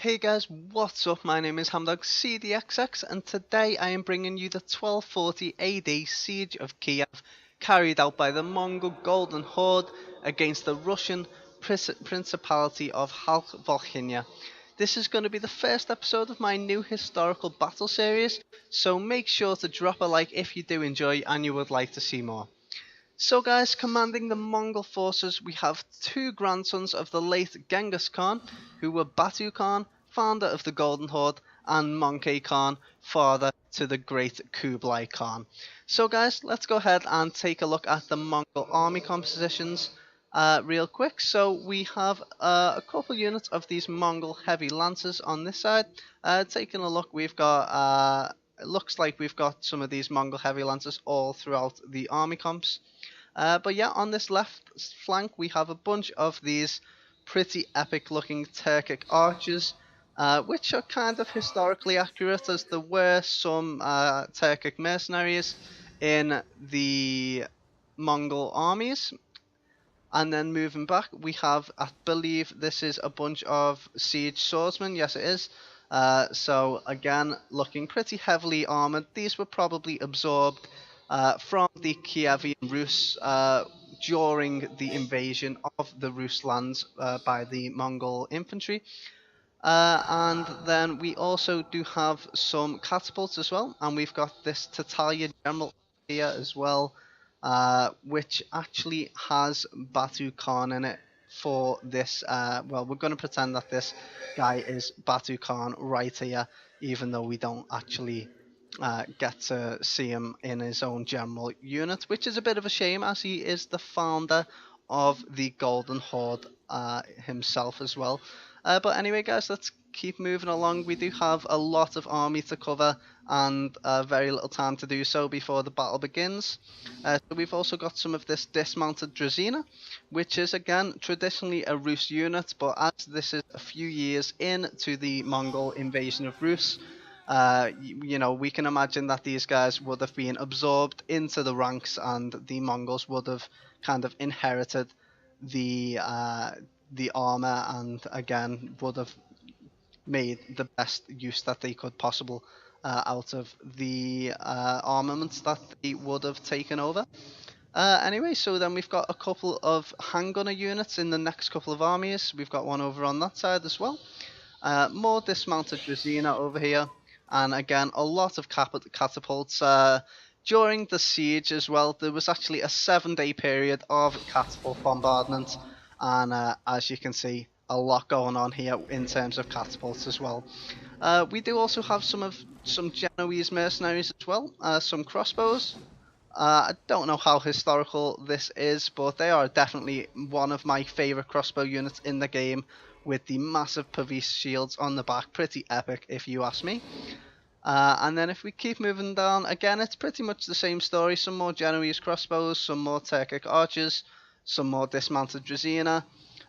Hey guys, what's up? My name is HamdogCDXX and today I am bringing you the 1240 AD siege of Kiev carried out by the Mongol Golden Horde against the Russian principality of Halych-Volhynia. This is going to be the first episode of my new historical battle series, so make sure to drop a like if you do enjoy and you would like to see more. So guys, commanding the Mongol forces we have two grandsons of the late Genghis Kahn, who were Batu Kahn, founder of the Golden Horde, and Möngke Kahn, father to the great Kublai Kahn. So guys, let's go ahead and take a look at the Mongol army compositions real quick. So we have a couple units of these Mongol heavy lancers on this side. Taking a look, we've got it looks like we've got some of these Mongol heavy lancers all throughout the army comps. But yeah, on this left flank we have a bunch of these pretty epic looking Turkic archers, which are kind of historically accurate, as there were some Turkic mercenaries in the Mongol armies. And then moving back, we have, I believe this is a bunch of siege swordsmen. Yes, it is. So again, looking pretty heavily armored. These were probably absorbed from the Kievan Rus during the invasion of the Rus lands by the Mongol infantry. And then we also do have some catapults as well, and we've got this Tatalia general here as well, which actually has Batu Kahn in it for this. Well, we're going to pretend that this guy is Batu Kahn right here, even though we don't actually get to see him in his own general unit, which is a bit of a shame, as he is the founder of the Golden Horde himself as well. But anyway guys, let's keep moving along. We do have a lot of army to cover and very little time to do so before the battle begins. So we've also got some of this dismounted Druzhina, which is again traditionally a Rus unit, but as this is a few years into the Mongol invasion of Rus, you know, we can imagine that these guys would have been absorbed into the ranks, and the Mongols would have kind of inherited the armor, and again would have made the best use that they could possible out of the armaments that they would have taken over. Anyway, so then we've got a couple of handgunner units in the next couple of armies. We've got one over on that side as well. More dismounted Druzhina over here, and again a lot of catapults. During the siege as well, there was actually a 7-day period of catapult bombardment, and as you can see, a lot going on here in terms of catapults as well. We do also have some Genoese mercenaries as well, some crossbows. I don't know how historical this is, but they are definitely one of my favourite crossbow units in the game, with the massive Pavis shields on the back. Pretty epic if you ask me. And then if we keep moving down, again it's pretty much the same story. Some more Genoese crossbows, some more Turkic archers, some more dismounted Druzhina,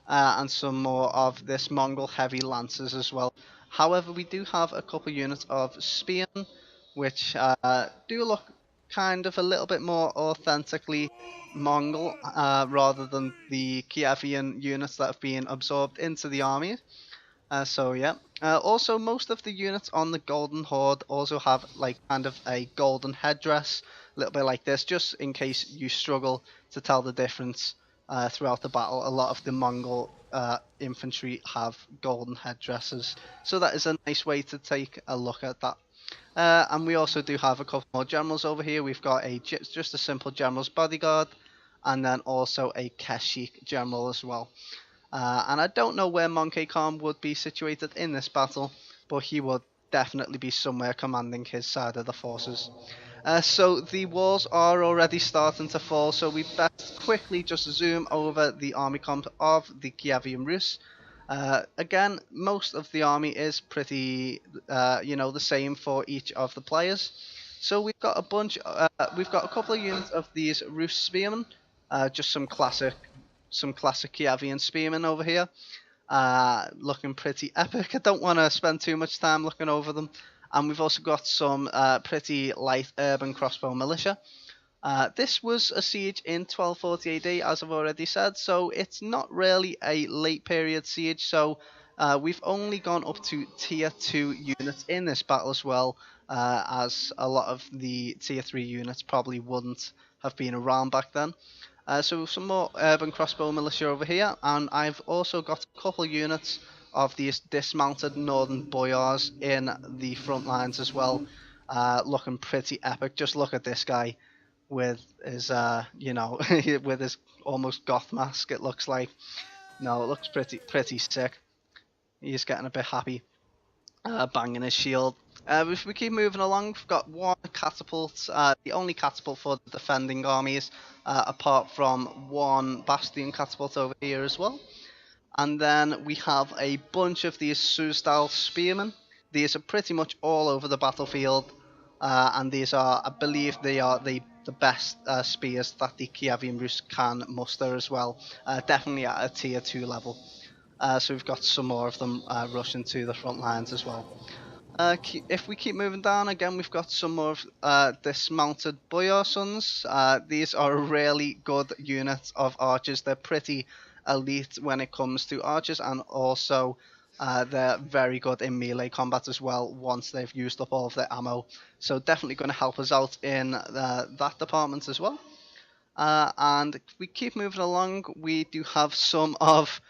and some more of this Mongol heavy lancers as well. However, we do have a couple units of spearmen, which do look kind of a little bit more authentically Mongol, rather than the Kievian units that have been absorbed into the army. So yeah. Also, most of the units on the Golden Horde also have like kind of a golden headdress, a little bit like this, just in case you struggle to tell the difference throughout the battle. A lot of the Mongol infantry have golden headdresses, so that is a nice way to take a look at that. And we also do have a couple more generals over here. We've got just a simple general's bodyguard, and then also a Keshik general as well. And I don't know where Möngke Kahn would be situated in this battle, but he would definitely be somewhere commanding his side of the forces. So the walls are already starting to fall, so we best quickly just zoom over the army comp of the Kievan Rus. Again, most of the army is pretty, you know, the same for each of the players. So we've got we've got a couple of units of these Rus spearmen, just some classic Kievian spearmen over here, looking pretty epic. I don't want to spend too much time looking over them. And we've also got some pretty light urban crossbow militia. This was a siege in 1240 AD, as I've already said, so it's not really a late period siege, so We've only gone up to tier 2 units in this battle as well, as a lot of the tier 3 units probably wouldn't have been around back then. So some more urban crossbow militia over here, and I've also got a couple units of these dismounted northern boyars in the front lines as well, looking pretty epic. Just look at this guy with his, with his almost goth mask. It looks like, no, it looks pretty sick. He's getting a bit happy, banging his shield. If we keep moving along, we've got one catapult, the only catapult for the defending armies, apart from one bastion catapult over here as well. And then we have a bunch of these Sioux-style spearmen. These are pretty much all over the battlefield, and these are, I believe, they are the best spears that the Kievan Rus can muster as well. Definitely at a tier 2 level. So we've got some more of them rushing to the front lines as well. If we keep moving down, again, we've got some more dismounted boyar sons. These are a really good unit of archers. They're pretty elite when it comes to archers, and also they're very good in melee combat as well once they've used up all of their ammo. So definitely going to help us out in that department as well. And if we keep moving along, we do have some of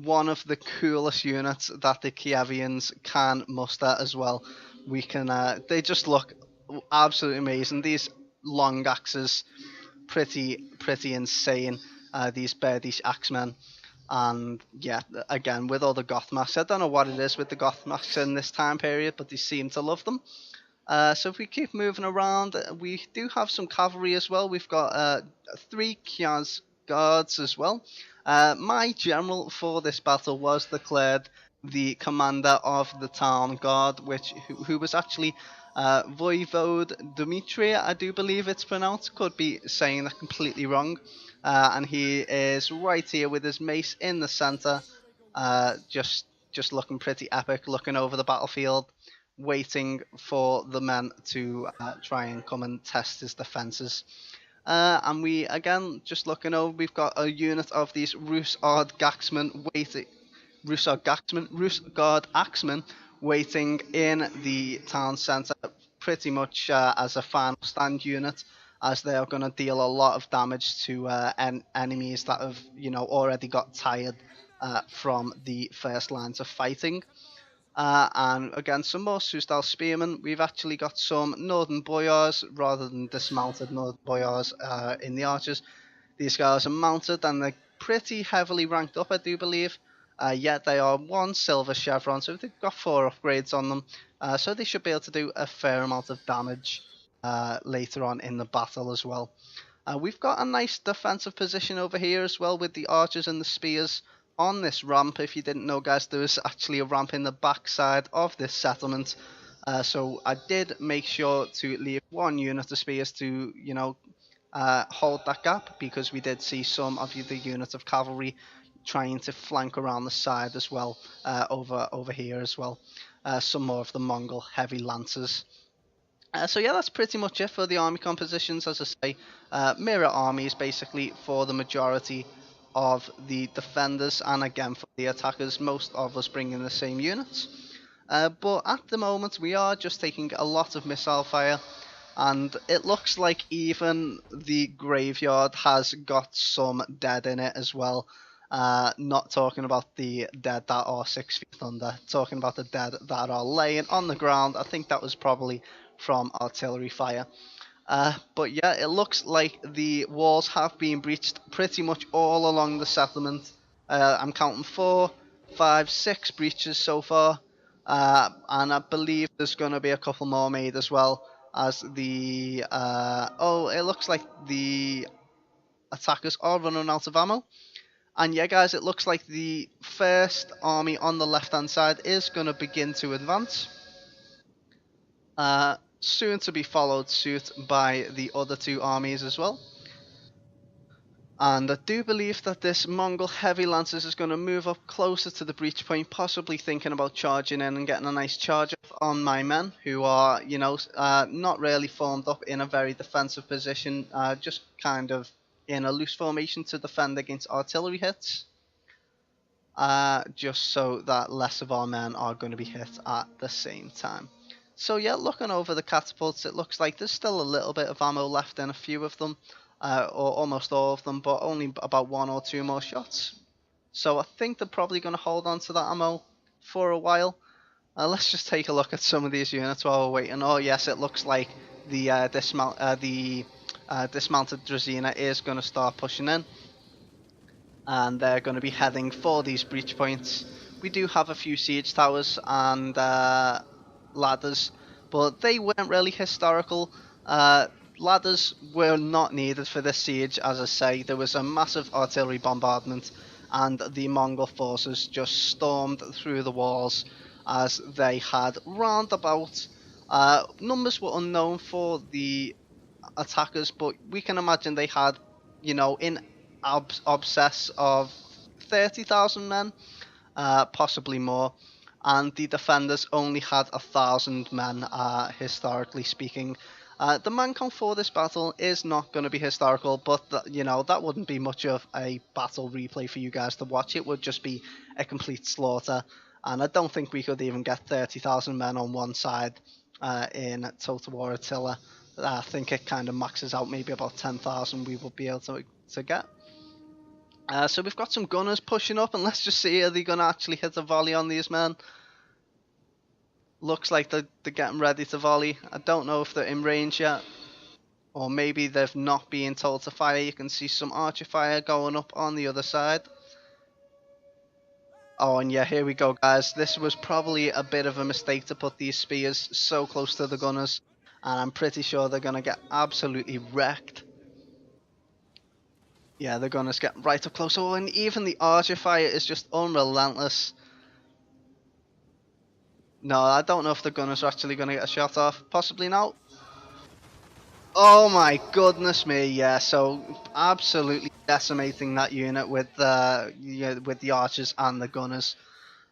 one of the coolest units that the Kievians can muster as well. We can, they just look absolutely amazing. These long axes, pretty insane. These Birdish axemen, and yeah, again with all the goth masks. I don't know what it is with the goth masks in this time period, but they seem to love them. So if we keep moving around, we do have some cavalry as well. We've got 3 Kievan guards as well. My general for this battle was declared the commander of the town guard, who was actually Voivode Dmytro, I do believe it's pronounced. Could be saying that completely wrong. And he is right here with his mace in the center, just looking pretty epic, looking over the battlefield, waiting for the men to try and come and test his defenses. And we, again, just looking over, we've got a unit of these Rus Guard Axemen waiting in the town centre, pretty much as a final stand unit, as they are going to deal a lot of damage to enemies that have, already got tired from the first lines of fighting. And again, some more Sioux-style spearmen. We've actually got some northern boyars rather than dismounted northern boyars in the archers. These guys are mounted and they're pretty heavily ranked up, I do believe. Yet they are 1 silver chevron, so they've got 4 upgrades on them. So they should be able to do a fair amount of damage later on in the battle as well. We've got a nice defensive position over here as well with the archers and the spears on this ramp. If you didn't know, guys, there was actually a ramp in the backside of this settlement. So I did make sure to leave 1 unit of spears to, hold that gap, because we did see some of the units of cavalry trying to flank around the side as well, over here as well. Some more of the Mongol heavy lancers. So yeah, that's pretty much it for the army compositions. As I say, mirror armies basically for the majority of the defenders, and again for the attackers, most of us bringing the same units. But at the moment we are just taking a lot of missile fire, and it looks like even the graveyard has got some dead in it as well. Not talking about the dead that are 6 feet under, talking about the dead that are laying on the ground. I think that was probably from artillery fire. But yeah, it looks like the walls have been breached pretty much all along the settlement. I'm counting 4, 5, 6 breaches so far, and I believe there's going to be a couple more made as well, as the it looks like the attackers are running out of ammo. And yeah, guys, it looks like the first army on the left hand side is going to begin to advance. Soon to be followed suit by the other 2 armies as well. And I do believe that this Mongol heavy lancers is going to move up closer to the breach point, possibly thinking about charging in and getting a nice charge off on my men, who are, not really formed up in a very defensive position, just kind of in a loose formation to defend against artillery hits. just so that less of our men are going to be hit at the same time. So yeah, looking over the catapults, it looks like there's still a little bit of ammo left in a few of them, or almost all of them, but only about 1 or 2 more shots. So I think they're probably going to hold on to that ammo for a while. Let's just take a look at some of these units while we're waiting. Oh yes, it looks like the dismounted Dracaena is going to start pushing in, and they're going to be heading for these breach points. We do have a few siege towers and ladders, but they weren't really historical. Ladders were not needed for this siege, as I say. There was a massive artillery bombardment, and the Mongol forces just stormed through the walls, as they had roundabout. Numbers were unknown for the attackers, but we can imagine they had, in obsess of 30,000 men, possibly more, and the defenders only had 1,000 men, historically speaking. The man count for this battle is not going to be historical, but that wouldn't be much of a battle replay for you guys to watch. It would just be a complete slaughter, and I don't think we could even get 30,000 men on one side in Total War Attila. I think it kind of maxes out maybe about 10,000 we would be able to get. So we've got some gunners pushing up, and let's just see, are they going to actually hit a volley on these men? Looks like they're getting ready to volley. I don't know if they're in range yet, or maybe they've not been told to fire. You can see some archer fire going up on the other side. Oh, and yeah, here we go, guys. This was probably a bit of a mistake to put these spears so close to the gunners, and I'm pretty sure they're going to get absolutely wrecked. Yeah, the gunners get right up close. Oh, and even the archer fire is just unrelentless. No, I don't know if the gunners are actually going to get a shot off. Possibly not. Oh my goodness me, yeah, so absolutely decimating that unit with the archers and the gunners.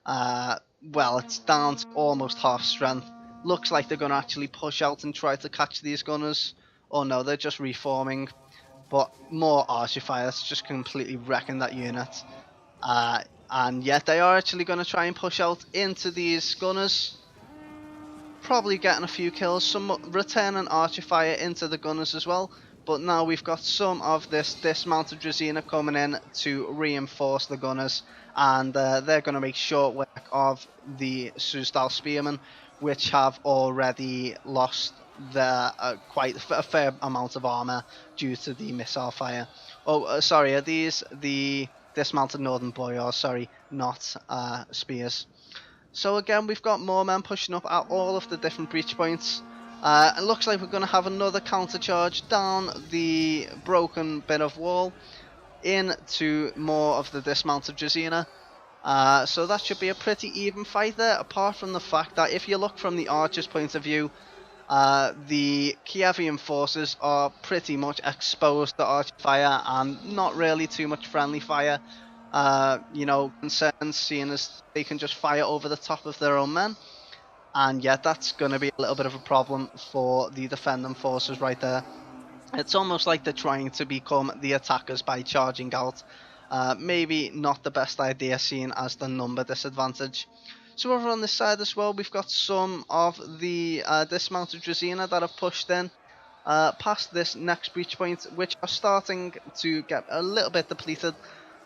Well, it's down to almost half strength. Looks like they're going to actually push out and try to catch these gunners. Oh no, they're just reforming. But more archer fire, that's just completely wrecking that unit. And yet they are actually going to try and push out into these gunners. Probably getting a few kills, some returning archer fire into the gunners as well. But now we've got some of this dismounted Dracaena coming in to reinforce the gunners. And they're going to make short work of the Sioux-style spearmen, which have already lost their quite a fair amount of armor due to the missile fire. Oh, sorry, are these the dismounted northern boyars? Sorry, not spears. So again, we've got more men pushing up at all of the different breach points. It looks like we're going to have another counter charge down the broken bit of wall into more of the dismounted Dracaena. So that should be a pretty even fight there, apart from the fact that if you look from the archer's point of view, the Kievian forces are pretty much exposed to archer fire and not really too much friendly fire. Concerns, seeing as they can just fire over the top of their own men. And yeah, that's going to be a little bit of a problem for the defending forces right there. It's almost like they're trying to become the attackers by charging out. Maybe not the best idea, seeing as the number disadvantage. So over on this side as well, we've got some of the dismounted Dracaena that have pushed in past this next breach point, which are starting to get a little bit depleted.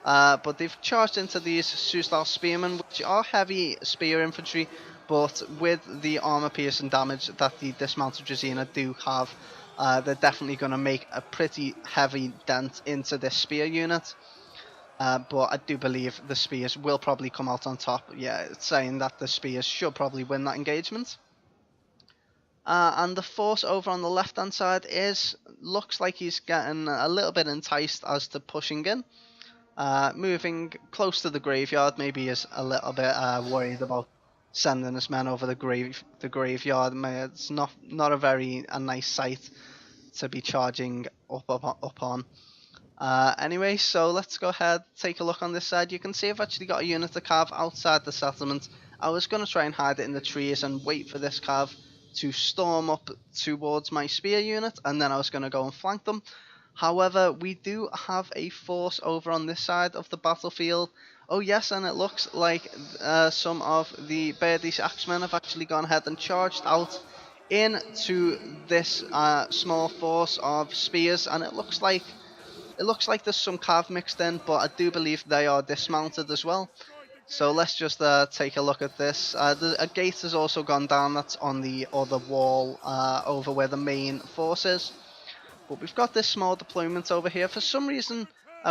But they've charged into these Sioux-style spearmen, which are heavy spear infantry, but with the armor piercing damage that the dismounted Dracaena do have, they're definitely going to make a pretty heavy dent into this spear unit. But I do believe the spears will probably come out on top. Yeah, it's saying that the spears should probably win that engagement. And the force over on the left hand side looks like he's getting a little bit enticed as to pushing in. Moving close to the graveyard, maybe is a little bit worried about sending his men over the graveyard. It's not a very nice sight to be charging up on. Anyway, so let's go ahead, take a look on this side. You can see I've actually got a unit of cav outside the settlement. I was going to try and hide it in the trees and wait for this cav to storm up towards my spear unit, and then I was going to go and flank them. However, we do have a force over on this side of the battlefield. Oh yes, and it looks like some of the Birdish Axemen have actually gone ahead and charged out into this small force of spears, and it looks like there's some cav mixed in, but I do believe they are dismounted as well. So let's just take a look at this. A gate has also gone down, that's on the other wall over where the main force is. But we've got this small deployment over here. For some reason,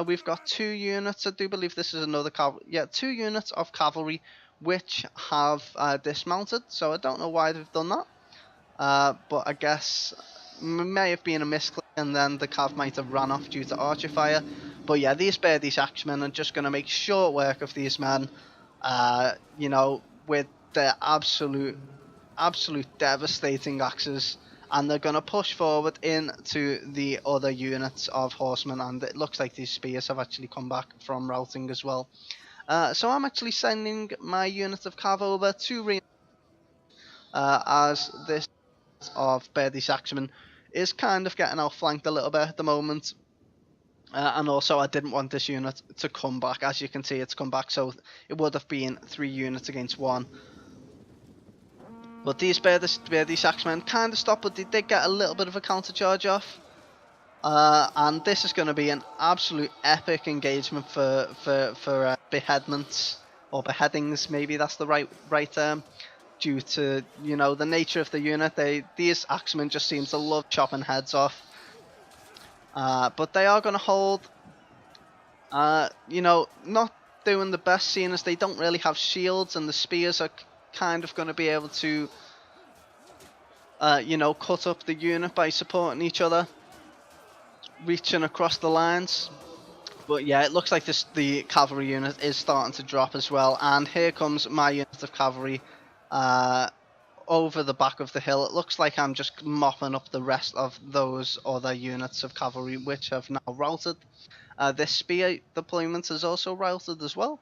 we've got 2 units. I do believe this is another cavalry. Yeah, 2 units of cavalry which have dismounted. So I don't know why they've done that. But I guess may have been a misclick, and then the cav might have ran off due to archer fire. But yeah, these Birdish Axemen are just going to make short work of these men. You know, with their absolute devastating axes. And they're going to push forward into the other units of horsemen, and it looks like these spears have actually come back from routing as well. So I'm actually sending my unit of cav over to as this of Birdish Axemen is kind of getting outflanked a little bit at the moment. And also I didn't want this unit to come back. As you can see, it's come back, so it would have been 3 units against 1. But these Birdish Axemen kind of stopped, but they did get a little bit of a counter charge off. And this is going to be an absolute epic engagement for beheadments, or beheadings, maybe that's the right term, due to, you know, the nature of the unit. These Axemen just seem to love chopping heads off. But they are going to hold, you know, not doing the best, seeing as they don't really have shields, and the spears are kind of going to be able to, you know, cut up the unit by supporting each other, reaching across the lines. But yeah, it looks like the cavalry unit is starting to drop as well, and here comes my unit of cavalry over the back of the hill. It looks like I'm just mopping up the rest of those other units of cavalry which have now routed. This spear deployment is also routed as well,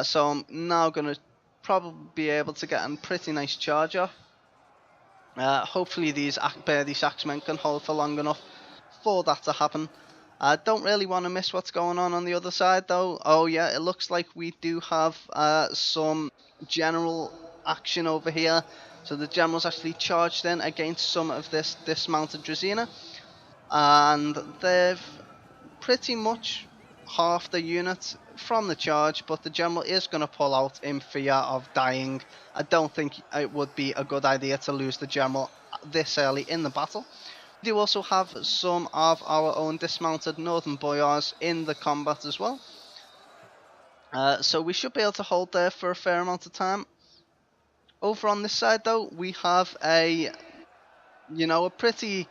so I'm now going to probably be able to get a pretty nice charge off. Hopefully these Birdish Axemen can hold for long enough for that to happen. I don't really want to miss what's going on the other side though. Oh yeah, it looks like we do have some general action over here. So the general's actually charged in against some of this dismounted Dracaena, and they've pretty much half the unit from the charge, but the general is going to pull out in fear of dying. I don't think it would be a good idea to lose the general this early in the battle. We do also have some of our own dismounted northern boyars in the combat as well. So we should be able to hold there for a fair amount of time. Over on this side though, we have a, you know, a pretty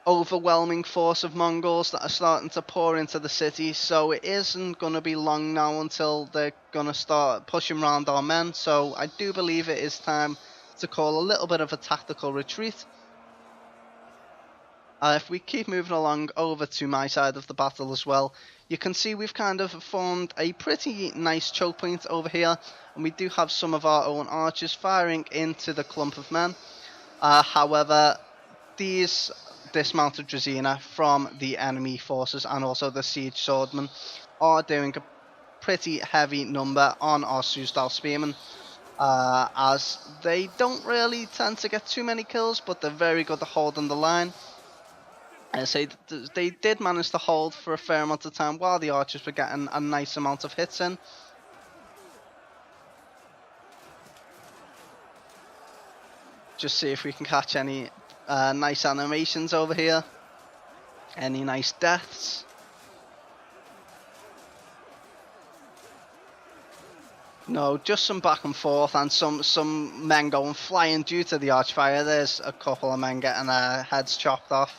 overwhelming force of Mongols that are starting to pour into the city, so it isn't going to be long now until they're going to start pushing around our men. So I do believe it is time to call a little bit of a tactical retreat. If we keep moving along over to my side of the battle as well, you can see we've kind of formed a pretty nice choke point over here, and we do have some of our own archers firing into the clump of men. However, these dismounted Dracaena from the enemy forces and also the siege swordmen are doing a pretty heavy number on our Suzdal spearmen, as they don't really tend to get too many kills, but they're very good at holding the line. And so they did manage to hold for a fair amount of time while the archers were getting a nice amount of hits in. Just see if we can catch any nice animations over here. Any nice deaths. No, just some back and forth, and some men going flying due to the archfire. There's a couple of men getting their heads chopped off.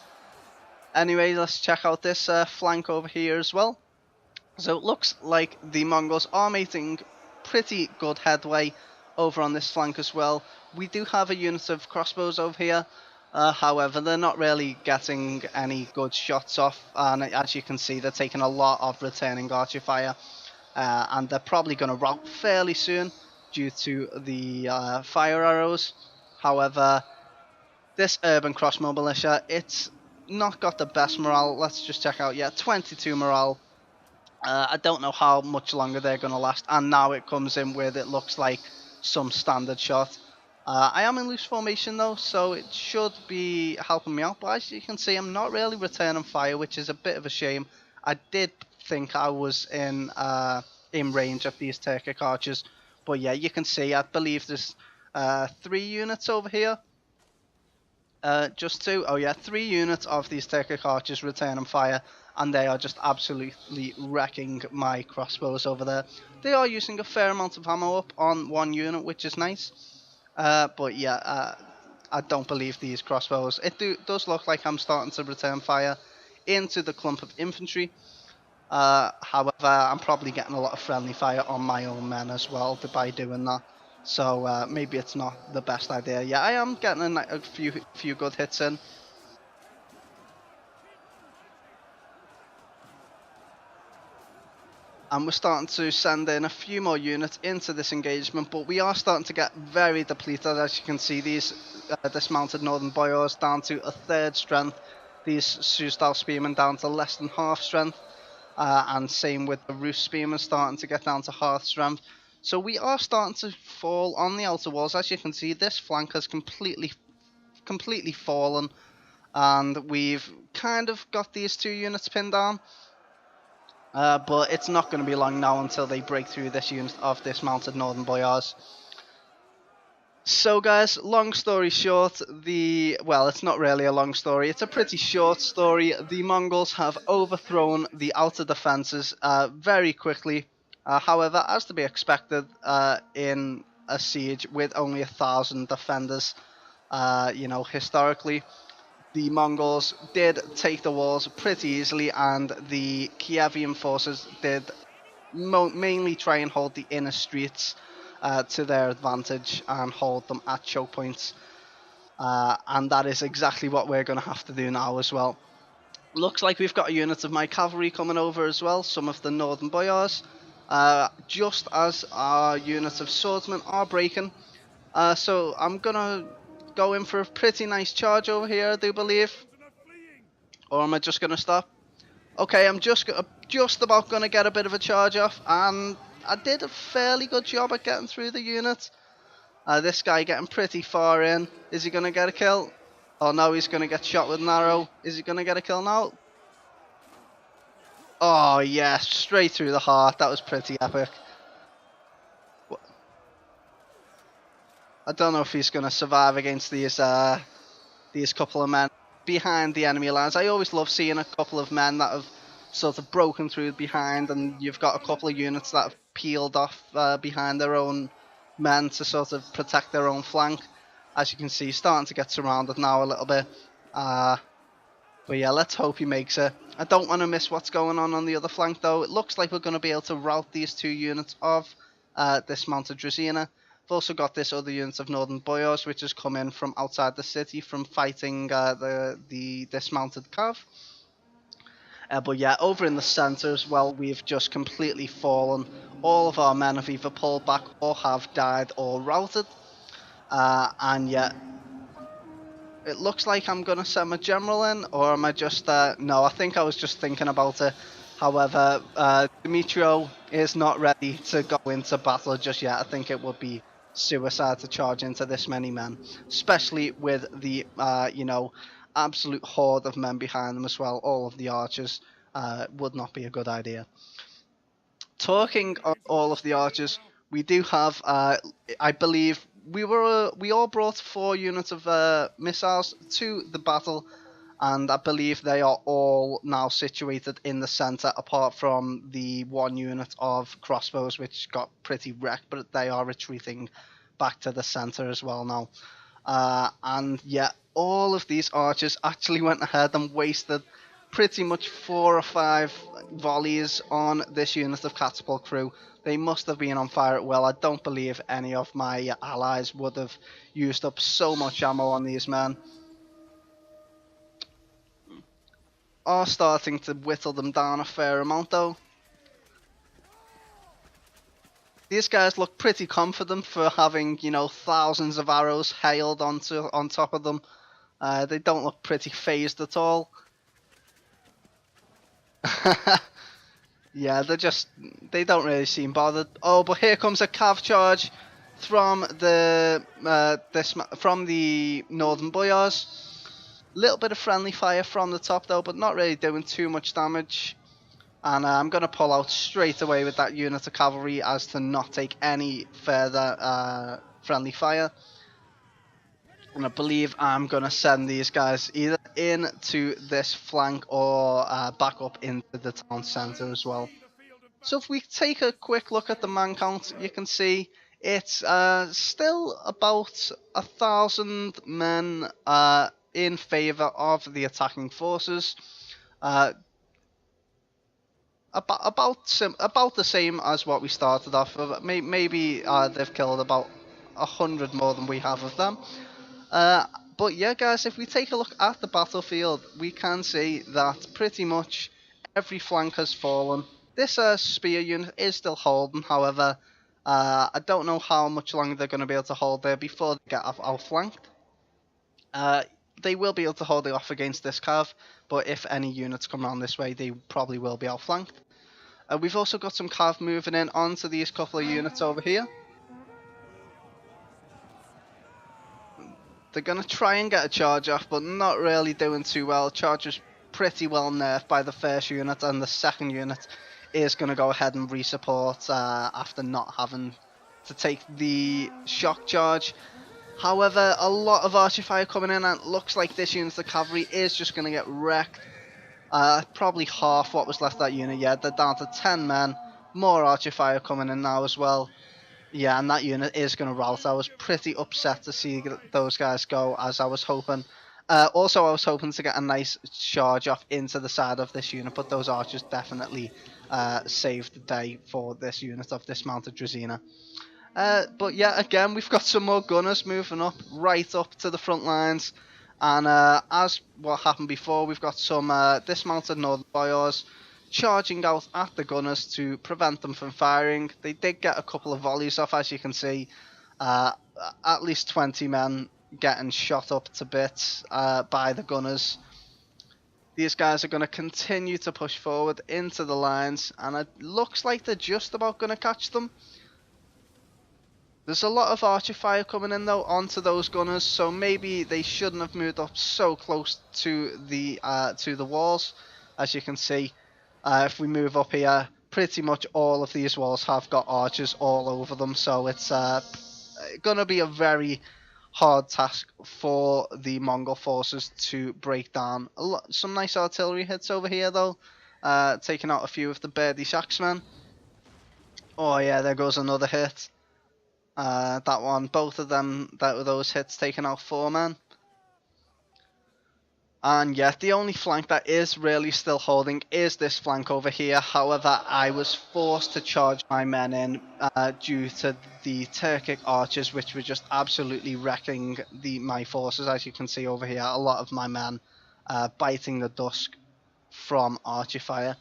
Anyway, let's check out this flank over here as well. So it looks like the Mongols are making pretty good headway over on this flank as well. We do have a unit of crossbows over here. However, they're not really getting any good shots off, and as you can see, they're taking a lot of returning archer fire, and they're probably going to rout fairly soon due to the fire arrows. However, this urban crossbow militia, it's not got the best morale. Let's just check out. Yeah, 22 morale. I don't know how much longer they're going to last. And now it comes in with, it looks like, some standard shot. I am in loose formation though, so it should be helping me out. But as you can see, I'm not really returning fire, which is a bit of a shame. I did think I was in range of these Turkic archers. But yeah, you can see, I believe there's 3 units over here. Just 2. Oh yeah, 3 units of these Turkic archers returning fire, and they are just absolutely wrecking my crossbows over there. They are using a fair amount of ammo up on 1 unit, which is nice. But yeah, I don't believe these crossbows. It does look like I'm starting to return fire into the clump of infantry. However, I'm probably getting a lot of friendly fire on my own men as well by doing that. So maybe it's not the best idea. Yeah, I am getting a few good hits in. And we're starting to send in a few more units into this engagement, but we are starting to get very depleted. As you can see, these dismounted northern boyars down to 1/3 strength. These Sioux-style spearmen down to less than half strength. And same with the Rus spearmen starting to get down to half strength. So we are starting to fall on the outer walls. As you can see, this flank has completely fallen, and we've kind of got these 2 units pinned down. But it's not going to be long now until they break through this unit of dismounted northern boyars. So guys, long story short, well, it's not really a long story, it's a pretty short story. The Mongols have overthrown the outer defences very quickly. However, as to be expected in a siege with only 1,000 defenders, you know, historically, the Mongols did take the walls pretty easily, and the Kievian forces did mainly try and hold the inner streets to their advantage and hold them at choke points. And that is exactly what we're going to have to do now as well. Looks like we've got a unit of my cavalry coming over as well, some of the northern boyars, just as our units of swordsmen are breaking. So I'm going to go in for a pretty nice charge over here, I do believe. Or am I just going to stop? Okay, I'm just about going to get a bit of a charge off, and I did a fairly good job at getting through the unit. This guy getting pretty far in. Is he going to get a kill? Oh no, he's going to get shot with an arrow. Is he going to get a kill now? Oh yes, straight through the heart. That was pretty epic. I don't know if he's going to survive against these couple of men behind the enemy lines. I always love seeing a couple of men that have sort of broken through behind, and you've got a couple of units that have peeled off behind their own men to sort of protect their own flank. As you can see, starting to get surrounded now a little bit. But yeah, let's hope he makes it. I don't want to miss what's going on the other flank though. It looks like we're going to be able to rout these 2 units of dismounted Druzina. We've also got this other unit of northern boyars, which has come in from outside the city from fighting the dismounted Cav. But yeah, over in the centre as well, we've just completely fallen. All of our men have either pulled back or have died or routed. And yeah, it looks like I'm going to send my general in, or am I just... no, I think I was just thinking about it. However, Dmytro is not ready to go into battle just yet. I think it would be suicide to charge into this many men, especially with the, you know, absolute horde of men behind them as well. All of the archers would not be a good idea. Talking of all of the archers, we do have, I believe, we all brought 4 units of missiles to the battle, and I believe they are all now situated in the centre, apart from the 1 unit of crossbows, which got pretty wrecked, but they are retreating back to the centre as well now. And yeah, all of these archers actually went ahead and wasted pretty much 4 or 5 volleys on this unit of catapult crew. They must have been on fire at will. I don't believe any of my allies would have used up so much ammo on these men. Are starting to whittle them down a fair amount though. These guys look pretty confident for having, you know, thousands of arrows hailed on top of them. They don't look pretty phased at all. Yeah, they don't really seem bothered. Oh, but here comes a cav charge from the from the northern boyars. Little bit of friendly fire from the top though, but not really doing too much damage. And I'm going to pull out straight away with that unit of cavalry as to not take any further friendly fire. And I believe I'm going to send these guys either into this flank or back up into the town centre as well. So if we take a quick look at the man count, you can see it's still about 1,000 men in favour of the attacking forces. About the same as what we started off with. Maybe they've killed about 100 more than we have of them. But yeah, guys, if we take a look at the battlefield, we can see that pretty much every flank has fallen. This spear unit is still holding, however, I don't know how much longer they're going to be able to hold there before they get outflanked. They will be able to hold it off against this cav, but if any units come around this way, they probably will be outflanked. We've also got some cav moving in onto these couple of units over here. They're going to try and get a charge off, but not really doing too well. Charge was pretty well nerfed by the first unit, and the second unit is going to go ahead and resupport after not having to take the shock charge. However, a lot of archer fire coming in, and it looks like this unit of cavalry is just going to get wrecked. Probably half what was left of that unit. Yeah, they're down to 10 men. More archer fire coming in now as well. Yeah, and that unit is going to rout. I was pretty upset to see those guys go, as I was hoping. Also, I was hoping to get a nice charge off into the side of this unit, but those archers definitely saved the day for this unit of dismounted Drazina. But yeah, again, we've got some more gunners moving up, right up to the front lines. And as what happened before, we've got some dismounted northern boyars charging out at the gunners to prevent them from firing. They did get a couple of volleys off, as you can see. At least 20 men getting shot up to bits by the gunners. These guys are going to continue to push forward into the lines, and it looks like they're just about going to catch them. There's a lot of archer fire coming in though onto those gunners, so maybe they shouldn't have moved up so close to the walls. As you can see, if we move up here, pretty much all of these walls have got archers all over them, so it's going to be a very hard task for the Mongol forces to break down. Some nice artillery hits over here though, taking out a few of the Birdish axemen. Oh yeah, there goes another hit. That one, both of them, those hits taking out 4 men. And yet the only flank that is really still holding is this flank over here. However, I was forced to charge my men in due to the Turkic archers, which were just absolutely wrecking my forces. As you can see over here, a lot of my men biting the dust from archer fire.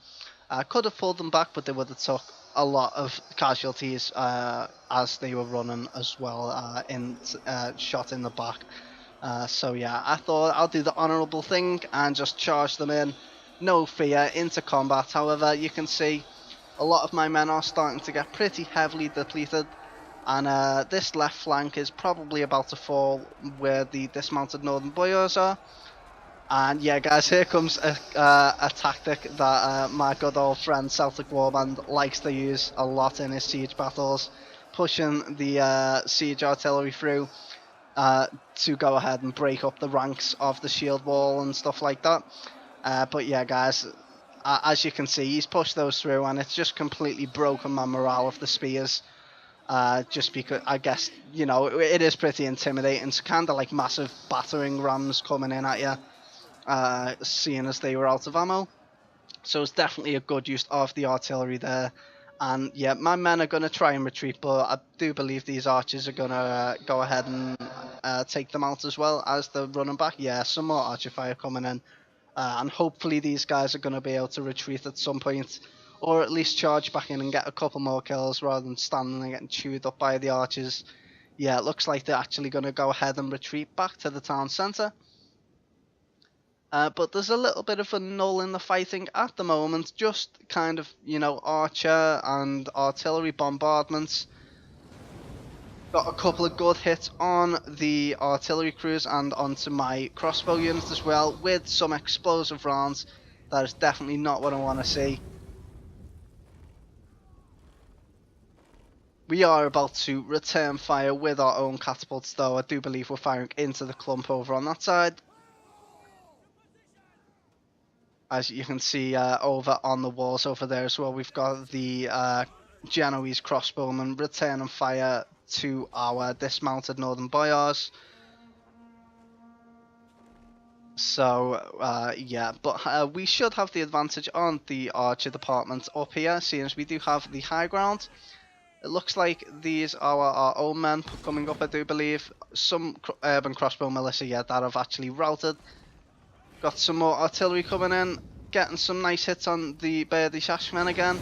I could have pulled them back, but they would have took a lot of casualties as they were running as well, shot in the back. So yeah, I thought I'll do the honourable thing and just charge them in, no fear, into combat. However, you can see a lot of my men are starting to get pretty heavily depleted, and this left flank is probably about to fall where the dismounted northern boyars are. And yeah, guys, here comes a tactic that my good old friend Celtic Warband likes to use a lot in his siege battles, pushing the siege artillery through to go ahead and break up the ranks of the shield wall and stuff like that. But yeah, guys, as you can see, he's pushed those through, and it's just completely broken my morale of the spears. Just because, I guess, you know, it is pretty intimidating. It's kind of like massive battering rams coming in at you. Seeing as they were out of ammo, so it's definitely a good use of the artillery there. And yeah, my men are going to try and retreat, but I do believe these archers are going to go ahead and take them out as well as they're running back. Yeah, some more archer fire coming in, and hopefully these guys are going to be able to retreat at some point, or at least charge back in and get a couple more kills rather than standing and getting chewed up by the archers. Yeah, it looks like they're actually going to go ahead and retreat back to the town centre. But there's a little bit of a null in the fighting at the moment, just kind of, you know, archer and artillery bombardments. Got a couple of good hits on the artillery crews and onto my crossbow units as well, with some explosive rounds. That is definitely not what I want to see. We are about to return fire with our own catapults, though. I do believe we're firing into the clump over on that side. As you can see over on the walls over there as well, we've got the Genoese crossbowmen returning fire to our dismounted northern boyars. So yeah, but we should have the advantage on the archer department up here, seeing as we do have the high ground. It looks like these are our own men coming up, I do believe. Some urban crossbow militia, yeah, that have actually routed. Got some more artillery coming in, getting some nice hits on the Birdish Ashmen again.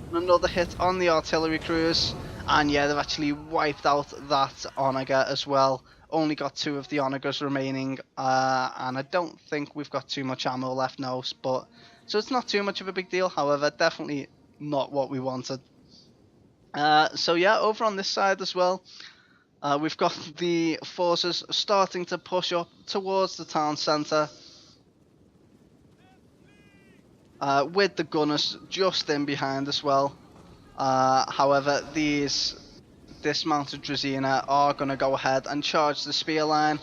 And another hit on the artillery crews. And yeah, they've actually wiped out that onager as well. Only got 2 of the onagers remaining. And I don't think we've got too much ammo left now. So it's not too much of a big deal. However, definitely not what we wanted. So yeah, over on this side as well, we've got the forces starting to push up towards the town centre. With the gunners just in behind as well. However, these dismounted Dracaena are going to go ahead and charge the spear line.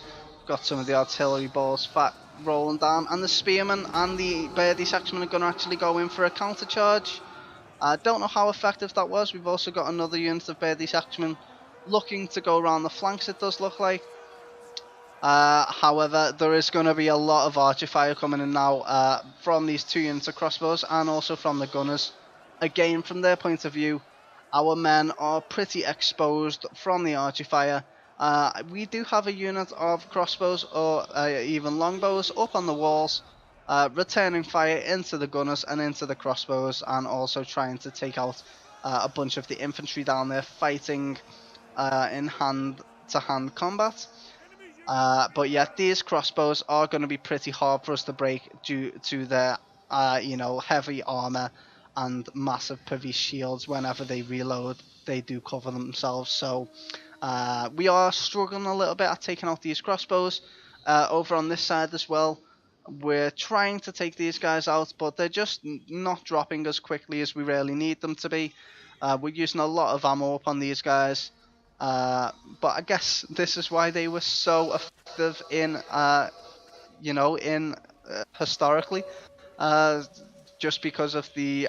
Got some of the artillery balls rolling down, and the spearmen and the Birdish Axemen are going to actually go in for a counter charge. I don't know how effective that was. We've also got another unit of Birdish Axemen looking to go around the flanks, it does look like. However, there is going to be a lot of archer fire coming in now from these 2 units of crossbows and also from the gunners. Again, from their point of view, our men are pretty exposed from the archer fire. We do have a unit of crossbows or even longbows up on the walls, returning fire into the gunners and into the crossbows, and also trying to take out a bunch of the infantry down there fighting in hand-to-hand combat. But yeah, these crossbows are going to be pretty hard for us to break due to their, you know, heavy armor and massive Pavis shields. Whenever they reload, they do cover themselves. So we are struggling a little bit at taking out these crossbows. Over on this side as well, we're trying to take these guys out, but they're just not dropping as quickly as we really need them to be. We're using a lot of ammo up on these guys. But I guess this is why they were so effective in, you know, historically, just because of the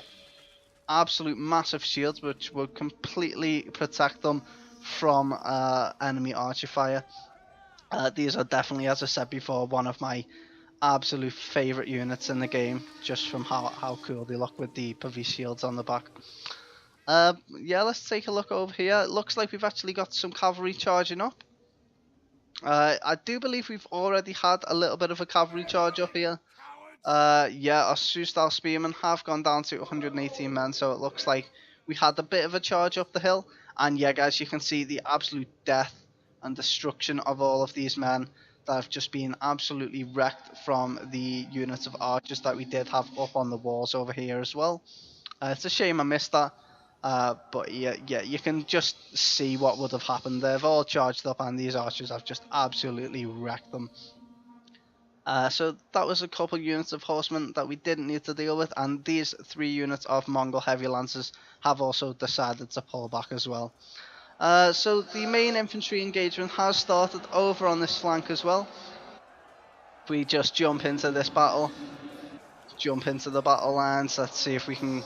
absolute massive shields which would completely protect them from enemy archer fire. These are definitely, as I said before, one of my absolute favourite units in the game, just from how cool they look with the Pavis shields on the back. Yeah, let's take a look over here. It looks like we've actually got some cavalry charging up. I do believe we've already had a little bit of a cavalry charge up here. Yeah, our Sioux-style spearmen have gone down to 118 men, so it looks like we had a bit of a charge up the hill. And yeah, guys, you can see the absolute death and destruction of all of these men that have just been absolutely wrecked from the units of archers that we did have up on the walls over here as well. It's a shame I missed that. But yeah, you can just see what would have happened. They've all charged up and these archers have just absolutely wrecked them. So that was a couple units of horsemen that we didn't need to deal with, and these 3 units of Mongol heavy lancers have also decided to pull back as well. So the main infantry engagement has started over on this flank as well. If we just jump into this battle, jump into the battle lines, let's see if we can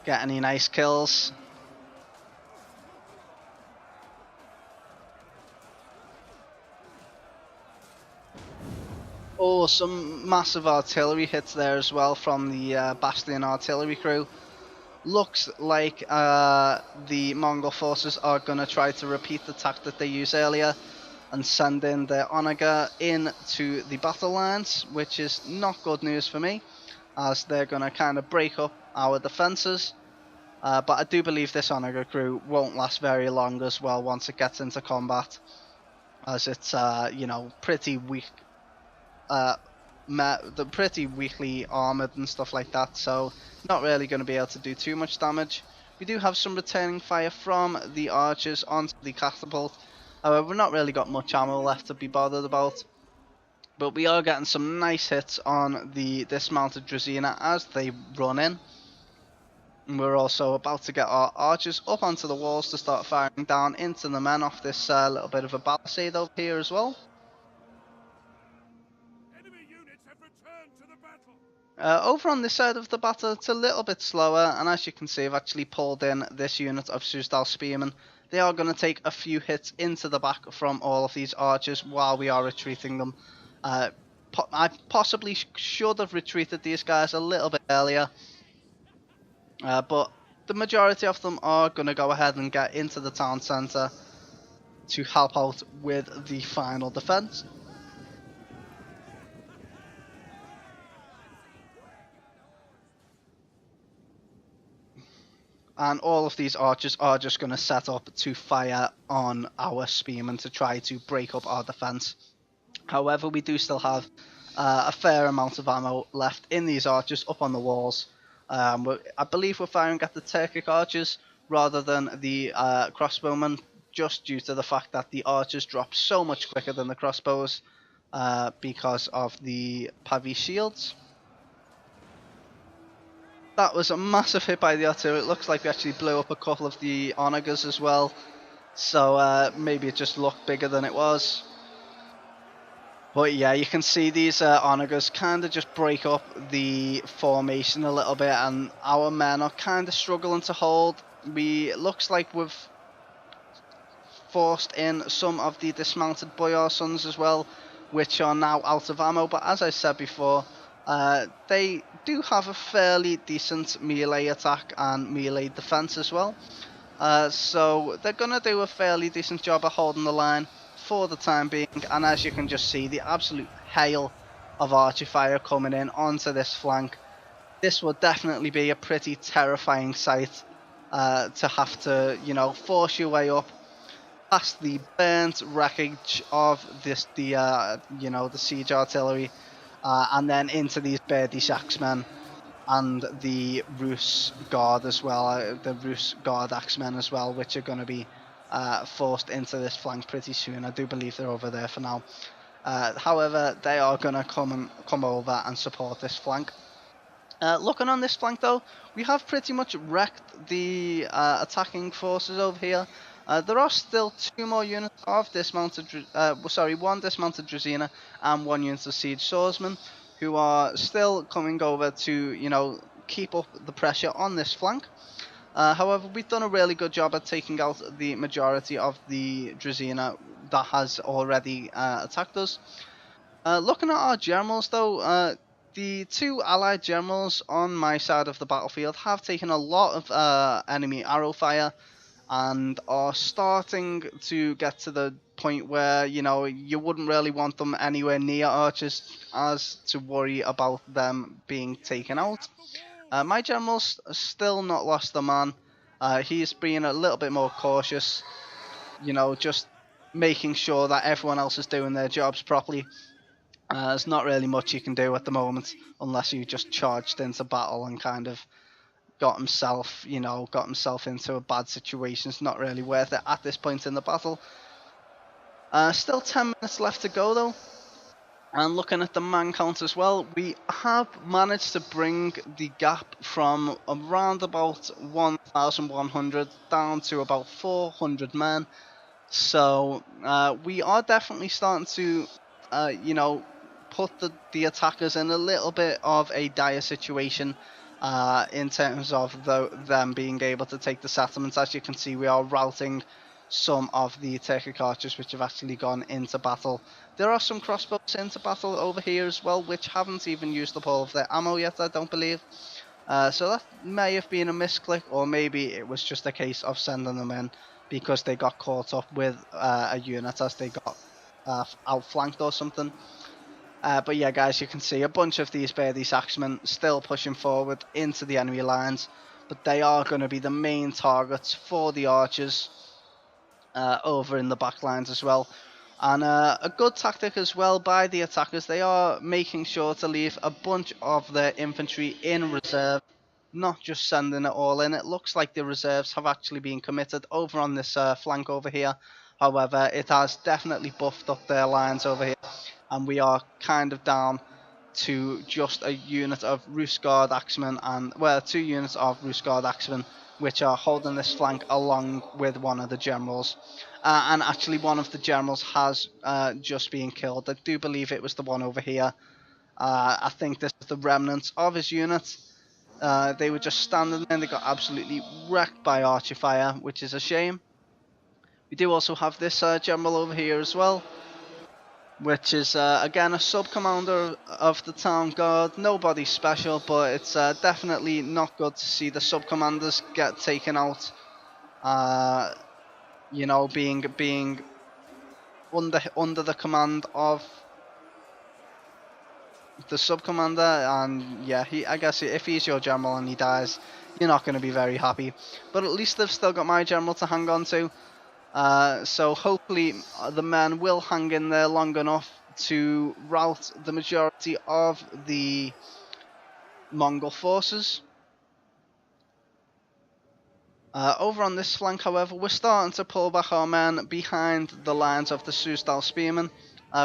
get any nice kills. Oh, some massive artillery hits there as well from the Bastion artillery crew. Looks like the Mongol forces are going to try to repeat the tactic they used earlier and send in their onager into the battle lines, which is not good news for me, as they're going to kind of break up our defences. But I do believe this onager crew won't last very long as well once it gets into combat, as it's, you know, pretty weak they're pretty weakly armored and stuff like that, so not really going to be able to do too much damage. We do have some returning fire from the archers onto the catapult. However, we've not really got much ammo left to be bothered about. But we are getting some nice hits on the dismounted Dracaena as they run in. And we're also about to get our archers up onto the walls to start firing down into the men off this little bit of a palisade over here as well. Enemy units have returned to the battle. Over on this side of the battle, it's a little bit slower, and as you can see, I've actually pulled in this unit of Suzdal Spearmen. They are going to take a few hits into the back from all of these archers while we are retreating them. I possibly should have retreated these guys a little bit earlier, but the majority of them are going to go ahead and get into the town centre to help out with the final defence. And all of these archers are just going to set up to fire on our spearmen to try to break up our defence. However, we do still have a fair amount of ammo left in these archers up on the walls. I believe we're firing at the Turkic archers rather than the crossbowmen, just due to the fact that the archers drop so much quicker than the crossbows because of the Pavi shields. That was a massive hit by the artillery. It looks like we actually blew up a couple of the onagers as well, so maybe it just looked bigger than it was. But yeah, you can see these onagers kind of just break up the formation a little bit, and our men are kind of struggling to hold. Looks like we've forced in some of the dismounted boyar sons as well, which are now out of ammo. But as I said before, they do have a fairly decent melee attack and melee defense as well. So they're going to do a fairly decent job of holding the line for the time being, and as you can just see, the absolute hail of archer fire coming in onto this flank. This will definitely be a pretty terrifying sight to have to, force your way up past the burnt wreckage of the siege artillery, and then into these Birdish axemen and the Rus guard as well, the Rus guard axemen as well, which are going to be forced into this flank pretty soon. I do believe they're over there for now. However, they are going to come over and support this flank. Looking on this flank though, we have pretty much wrecked the attacking forces over here. There are still two more units of dismounted, one dismounted Dracaena and one unit of siege swordsmen, who are still coming over to, keep up the pressure on this flank. However, we've done a really good job at taking out the majority of the Dracaena that has already attacked us. Looking at our generals though, the two allied generals on my side of the battlefield have taken a lot of enemy arrow fire and are starting to get to the point where, you wouldn't really want them anywhere near archers as to worry about them being taken out. My general's still not lost a man. He's being a little bit more cautious, just making sure that everyone else is doing their jobs properly. There's not really much you can do at the moment unless you just charged into battle and kind of got himself into a bad situation. It's not really worth it at this point in the battle. Still 10 minutes left to go though. And looking at the man count as well, we have managed to bring the gap from around about 1,100 down to about 400 men. So we are definitely starting to, put the attackers in a little bit of a dire situation in terms of them being able to take the settlements. As you can see, we are routing some of the Turkic archers which have actually gone into battle. There are some crossbows into battle over here as well, which haven't even used up all of their ammo yet, I don't believe. So that may have been a misclick, or maybe it was just a case of sending them in because they got caught up with a unit as they got outflanked or something. But yeah, guys, you can see a bunch of these Birdish axemen still pushing forward into the enemy lines, but they are going to be the main targets for the archers over in the back lines as well. And a good tactic as well by the attackers, they are making sure to leave a bunch of their infantry in reserve, not just sending it all in. It looks like the reserves have actually been committed over on this flank over here. However, it has definitely buffed up their lines over here, and we are kind of down to just a unit of Rus Guard Axemen, and well, 2 units of Rus Guard Axemen, which are holding this flank along with one of the generals. And actually one of the generals has just been killed. I do believe it was the one over here. I think this is the remnants of his unit. They were just standing there and they got absolutely wrecked by archer fire, which is a shame. We do also have this general over here as well, which is again a sub-commander of the town guard. Nobody special, but it's definitely not good to see the sub-commanders get taken out. You know, being under the command of the sub-commander, and yeah, I guess if he's your general and he dies, you're not going to be very happy. But at least they've still got my general to hang on to. So hopefully the men will hang in there long enough to rout the majority of the Mongol forces. Over on this flank, however, we're starting to pull back our men behind the lines of the Susdal spearmen.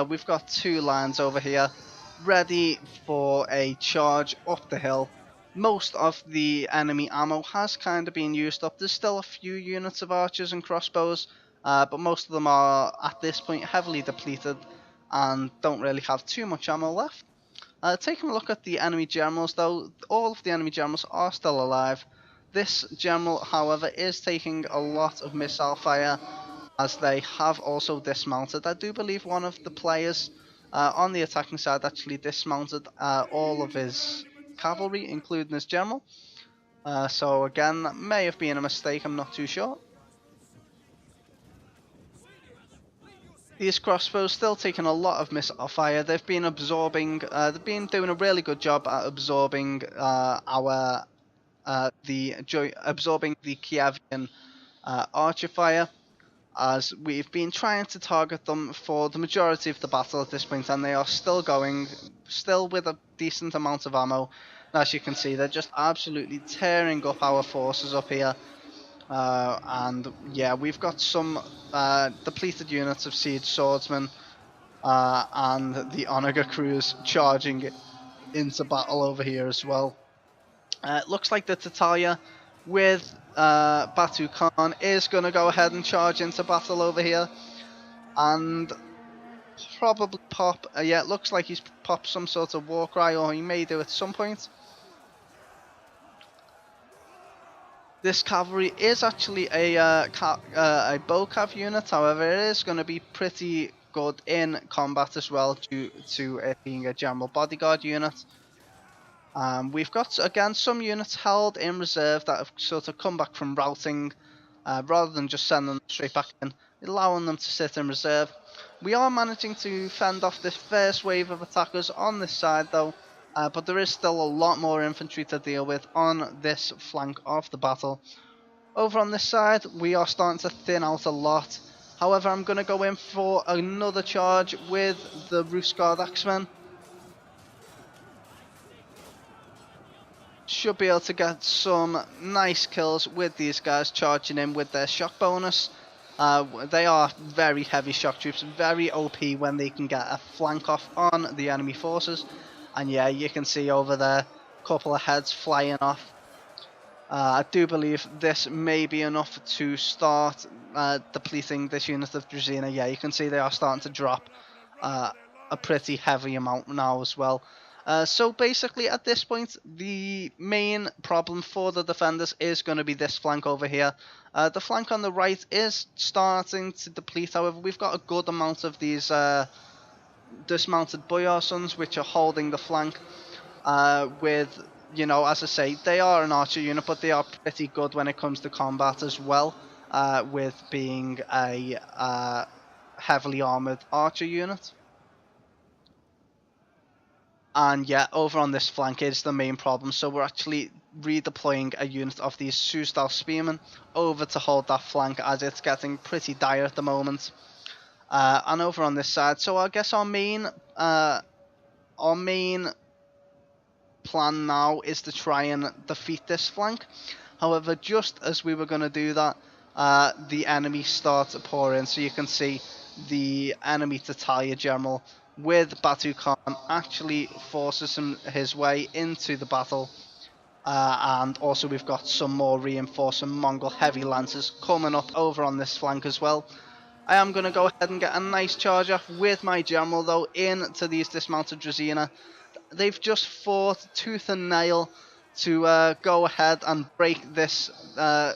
We've got 2 lines over here ready for a charge up the hill. Most of the enemy ammo has kind of been used up. There's still a few units of archers and crossbows, but most of them are at this point heavily depleted and don't really have too much ammo left. Taking a look at the enemy generals though, all of the enemy generals are still alive. This general, however, is taking a lot of missile fire as they have also dismounted. I do believe one of the players on the attacking side actually dismounted all of his cavalry, including his general. So again, that may have been a mistake, I'm not too sure. These crossbows still taking a lot of missile fire. They've been absorbing, they've been doing a really good job at absorbing absorbing the Kievian archer fire, as we've been trying to target them for the majority of the battle at this point, and they are still going, still with a decent amount of ammo. As you can see, they're just absolutely tearing up our forces up here. And yeah, we've got some depleted units of siege swordsmen and the Onaga crews charging into battle over here as well. It looks like the Tatalia with Batu Kahn is going to go ahead and charge into battle over here and probably pop, yeah, it looks like he's popped some sort of war cry, or he may do at some point. This cavalry is actually a bow cav unit, however it is going to be pretty good in combat as well due to it being a general bodyguard unit. We've got again some units held in reserve that have sort of come back from routing, rather than just sending them straight back in, allowing them to sit in reserve. We are managing to fend off this first wave of attackers on this side though, but there is still a lot more infantry to deal with on this flank of the battle. Over on this side we are starting to thin out a lot. However, I'm going to go in for another charge with the Rus Guard Axemen. Should be able to get some nice kills with these guys charging in with their shock bonus. They are very heavy shock troops, very OP when they can get a flank off on the enemy forces. And yeah, you can see over there a couple of heads flying off. I do believe this may be enough to start depleting this unit of Drazina. Yeah, you can see they are starting to drop a pretty heavy amount now as well. So basically at this point the main problem for the defenders is going to be this flank over here. The flank on the right is starting to deplete, however we've got a good amount of these dismounted Boyarsons which are holding the flank with, you know, as I say, they are an archer unit but they are pretty good when it comes to combat as well, with being a heavily armoured archer unit. And yeah, over on this flank is the main problem, so we're actually redeploying a unit of these Susdal spearmen over to hold that flank as it's getting pretty dire at the moment. and over on this side. So I guess our main plan now is to try and defeat this flank. However, just as we were going to do that, the enemy starts to pour in. So you can see the enemy Tatarya general with Batu Kahn actually forces his way into the battle. And also we've got some more reinforced Mongol heavy lancers coming up over on this flank as well. I am going to go ahead and get a nice charge off with my general though into these dismounted Drazina. They've just fought tooth and nail to go ahead and break this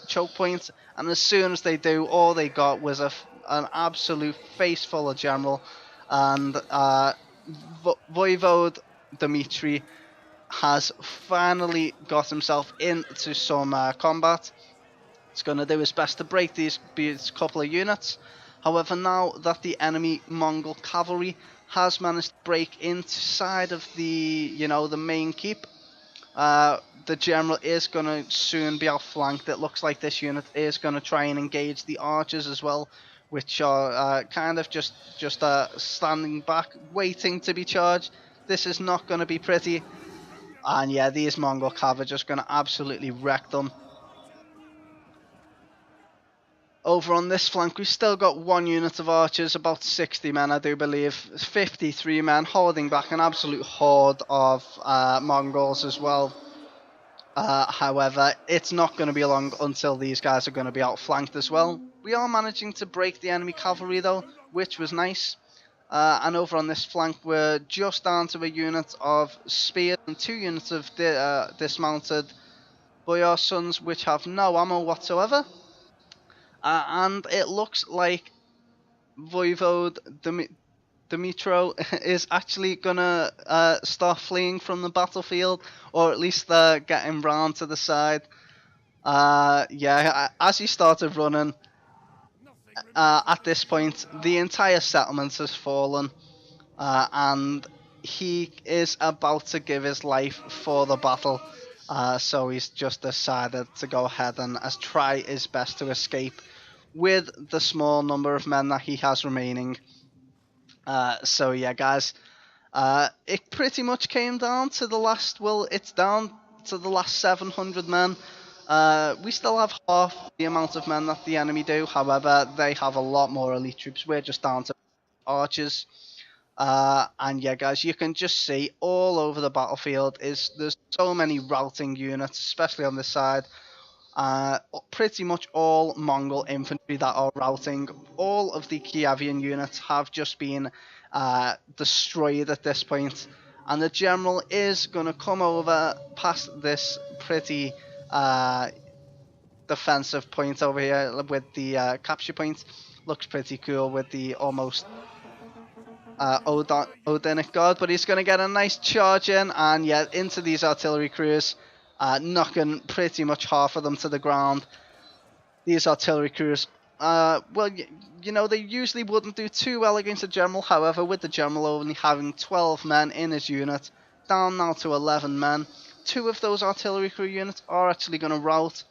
choke point, and as soon as they do, all they got was an absolute face full of general, and Voivode Dmytro has finally got himself into some combat. He's going to do his best to break these couple of units. However, now that the enemy Mongol cavalry has managed to break inside of the, the main keep, the general is going to soon be outflanked. It looks like this unit is going to try and engage the archers as well, which are kind of just standing back, waiting to be charged. This is not going to be pretty. And yeah, these Mongol cav are just going to absolutely wreck them. Over on this flank, we've still got one unit of archers, about 60 men I do believe, 53 men holding back an absolute horde of Mongols as well. However, it's not going to be long until these guys are going to be outflanked as well. We are managing to break the enemy cavalry though, which was nice. And over on this flank, we're just down to a unit of spears and 2 units of dismounted boyar sons, which have no ammo whatsoever. And it looks like Voivode Dmytro is actually gonna start fleeing from the battlefield, or at least getting round to the side. Yeah, as he started running, at this point, the entire settlement has fallen, and he is about to give his life for the battle. So he's just decided to go ahead and try his best to escape with the small number of men that he has remaining. So yeah, guys, it pretty much came down to the last. Well, it's down to the last 700 men. We still have half the amount of men that the enemy do. However, they have a lot more elite troops. We're just down to archers. And yeah, guys, you can just see all over the battlefield there's so many routing units, especially on this side. Pretty much all Mongol infantry that are routing. All of the Kievian units have just been destroyed at this point, and the general is going to come over past this pretty defensive point over here with the capture point. Looks pretty cool with the almost Odinic guard, but he's going to get a nice charge in, and yeah, into these artillery crews, knocking pretty much half of them to the ground. These artillery crews, well, they usually wouldn't do too well against the general. However, with the general only having 12 men in his unit, down now to 11 men, 2 of those artillery crew units are actually going to rout.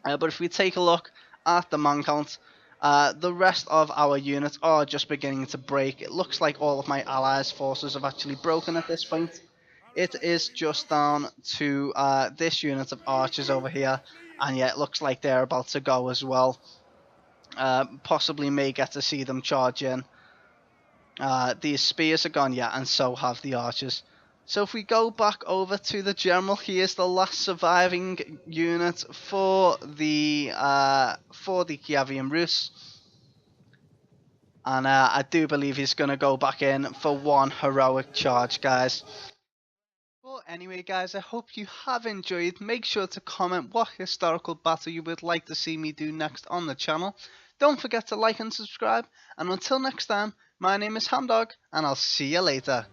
But if we take a look at the man count, the rest of our units are just beginning to break. It looks like all of my allies' forces have actually broken at this point. It is just down to this unit of archers over here, and yeah, it looks like they're about to go as well. Possibly may get to see them charge in. These spears are gone, yeah, and so have the archers. So if we go back over to the general, he is the last surviving unit for the Kievan Rus, and I do believe he's going to go back in for one heroic charge, guys. Well, anyway, guys, I hope you have enjoyed. Make sure to comment what historical battle you would like to see me do next on the channel. Don't forget to like and subscribe, and until next time, my name is Hamdog, and I'll see you later.